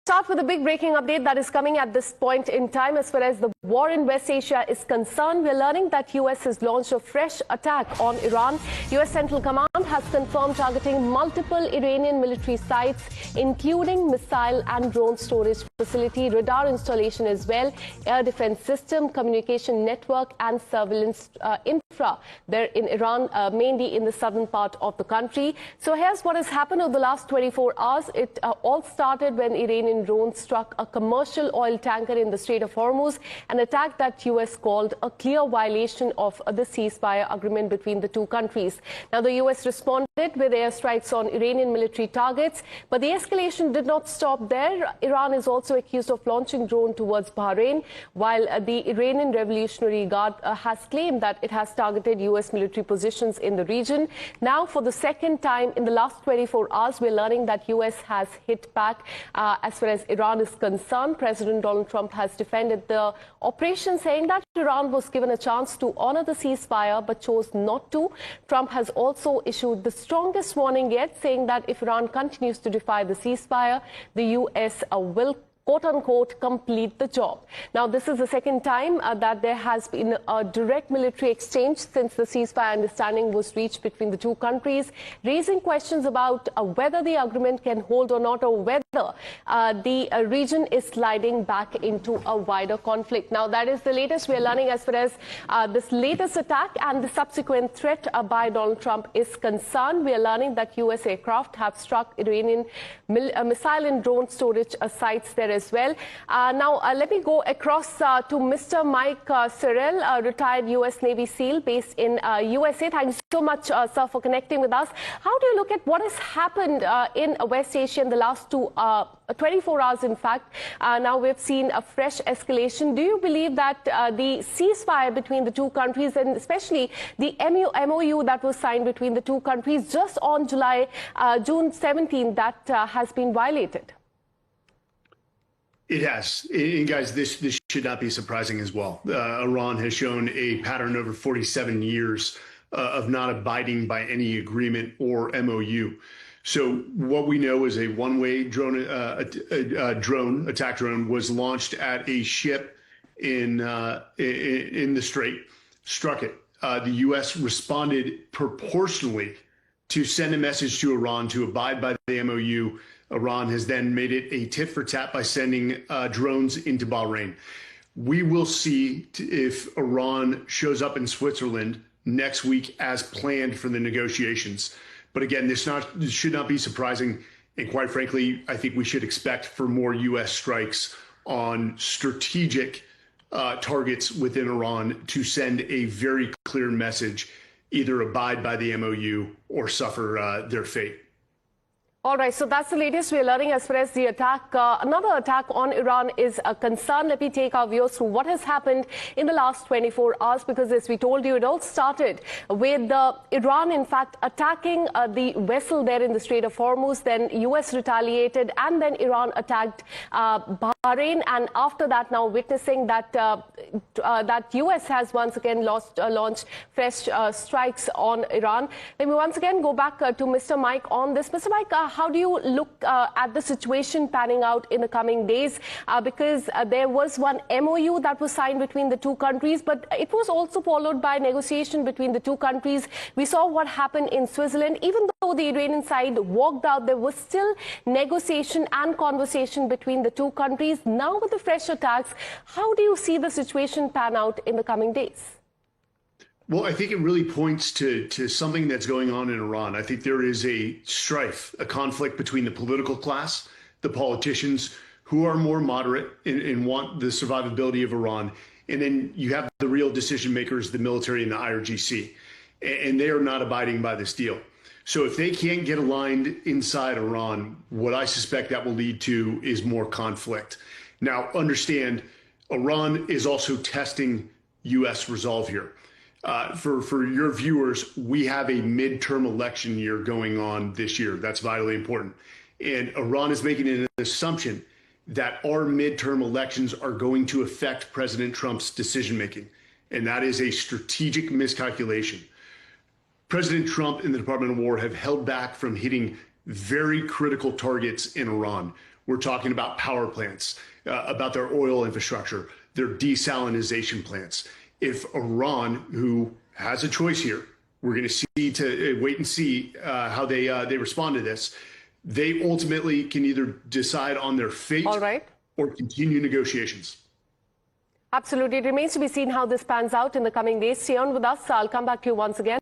Start with a big breaking update that is coming at this point in time. As far as the war in West Asia is concerned, we're learning that US has launched a fresh attack on Iran. US Central Command has confirmed targeting multiple Iranian military sites, including missile and drone storage facility, radar installation as well, air defense system, communication network and surveillance infra there in Iran, mainly in the southern part of the country. So here's what has happened over the last 24 hours. It all started when Iranian drones struck a commercial oil tanker in the Strait of Hormuz, an attack that US called a clear violation of the ceasefire agreement between the two countries. Now, the US responded with airstrikes on Iranian military targets, but the escalation did not stop there. Iran is also accused of launching drone towards Bahrain, while the Iranian Revolutionary Guard has claimed that it has targeted US military positions in the region. Now, for the second time in the last 24 hours, we're learning that US has hit back. As far as Iran is concerned, President Donald Trump has defended the operation, saying that Iran was given a chance to honor the ceasefire but chose not to. Trump has also issued the strongest warning yet, saying that if Iran continues to defy the ceasefire, the US will quote-unquote, complete the job. Now, this is the second time that there has been a direct military exchange since the ceasefire understanding was reached between the two countries, raising questions about whether the agreement can hold or not, or whether the region is sliding back into a wider conflict. Now, that is the latest we're learning as far as this latest attack and the subsequent threat by Donald Trump is concerned. We are learning that US aircraft have struck Iranian missile and drone storage sites there as well. Now, let me go across to Mr. Mike Cyril, a retired US Navy SEAL based in USA. Thank you so much, sir, for connecting with us. How do you look at what has happened in West Asia in the last 24 hours, in fact? Now we've seen a fresh escalation. Do you believe that the ceasefire between the two countries, and especially the MOU that was signed between the two countries just on June 17, that has been violated? It has. And guys, this should not be surprising as well. Iran has shown a pattern over 47 years of not abiding by any agreement or MOU. So what we know is a one-way drone, attack drone was launched at a ship in the Strait, struck it. The U.S. responded proportionally to send a message to Iran to abide by the MOU. Iran has then made it a tit for tat by sending drones into Bahrain. We will see if Iran shows up in Switzerland next week as planned for the negotiations. But again, this should not be surprising. And quite frankly, I think we should expect for more U.S. strikes on strategic targets within Iran to send a very clear message, either abide by the MOU or suffer their fate. All right, so that's the latest we're learning as far as the attack. Another attack on Iran is a concern. Let me take our viewers through what has happened in the last 24 hours, because as we told you, it all started with Iran, in fact, attacking the vessel there in the Strait of Hormuz. Then US retaliated, and then Iran attacked Bahrain. And after that, now witnessing that that US has once again launched fresh strikes on Iran. Let me once again go back to Mr. Mike on this. Mr. Mike, how do you look at the situation panning out in the coming days? Because there was one MOU that was signed between the two countries, but it was also followed by negotiation between the two countries. We saw what happened in Switzerland. Even though the Iranian side walked out, there was still negotiation and conversation between the two countries. Now with the fresh attacks, how do you see the situation pan out in the coming days? Well, I think it really points to something that's going on in Iran. I think there is a strife, a conflict between the political class, the politicians who are more moderate and want the survivability of Iran. And then you have the real decision makers, the military and the IRGC, and they are not abiding by this deal. So if they can't get aligned inside Iran, what I suspect that will lead to is more conflict. Now, understand, Iran is also testing U.S. resolve here. For your viewers, we have a midterm election year going on this year. That's vitally important. And Iran is making an assumption that our midterm elections are going to affect President Trump's decision making. And that is a strategic miscalculation. President Trump and the Department of War have held back from hitting very critical targets in Iran. We're talking about power plants, about their oil infrastructure, their desalinization plants. If Iran, who has a choice here, we're going to wait and see how they respond to this. They ultimately can either decide on their fate or continue negotiations. Absolutely. It remains to be seen how this pans out in the coming days. Stay on with us. I'll come back to you once again.